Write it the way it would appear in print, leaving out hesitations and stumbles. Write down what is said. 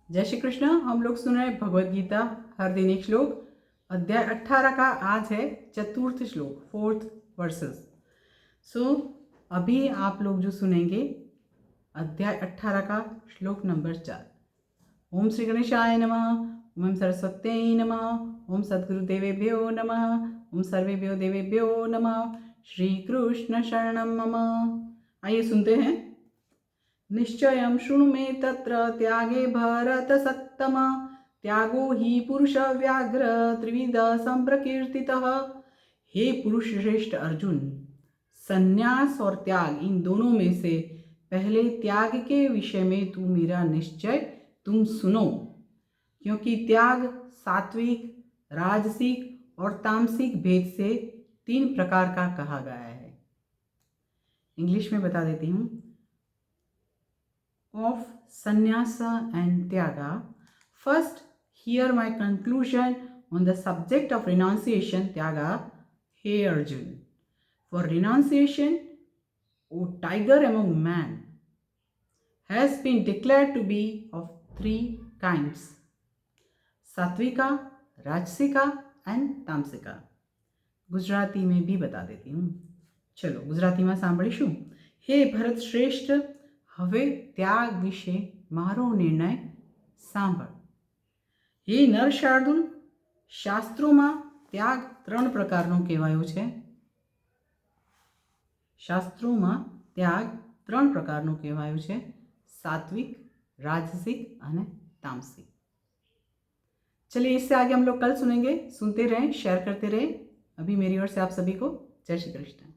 जय श्री कृष्ण। हम लोग सुन रहे हैं भगवद गीता, हर दिन एक श्लोक। अध्याय 18 का आज है चतुर्थ श्लोक, 4th वर्सेस। अभी आप लोग जो सुनेंगे अध्याय 18 का श्लोक नंबर 4। ओम श्री गणेशाय नमः, ओम सरस्वत्यै नमः, ओम सद्गुरुदेवेभ्यो नमः, ओम सर्वेभ्यो देवेभ्यो नमः, श्री कृष्ण शरणं मम। आइए सुनते हैं। निश्चयं शृणु मे तत्र त्यागे भरत सत्तम, त्यागो ही पुरुष व्याघ्र त्रिविध संप्रकीर्तितः। हे पुरुष श्रेष्ठ अर्जुन, संन्यास और त्याग इन दोनों में से पहले त्याग के विषय में तू मेरा निश्चय तुम सुनो, क्योंकि त्याग सात्विक, राजसिक और तामसिक भेद से 3 प्रकार का कहा गया है। इंग्लिश में बता देती हूँ। Of sannyasa and tyaga. First, hear my conclusion on the subject of renunciation, tyaga. Hey Arjun, for renunciation, O tiger among man, has been declared to be of 3 kinds: sattvika, rajasika and tamasika. Gujarati में भी बता देती हूँ। चलो गुजराती में सांभळीशुं। हे भरत श्रेष्ठ, હવે ત્યાગ વિશે મારો નિર્ણય સાંભળ। હે નર શાર્દુલ, શાસ્ત્રોમાં ત્યાગ 3 પ્રકારનો કહેવાયો છે। શાસ્ત્રોમાં ત્યાગ 3 પ્રકારનો કહેવાયો છે: सात्विक, राजसिक અને तामसिक। चलिए इससे आगे हम लोग कल सुनेंगे। सुनते रहें, शेयर करते रहें। अभी मेरी ओर से आप सभी को जय श्री कृष्ण।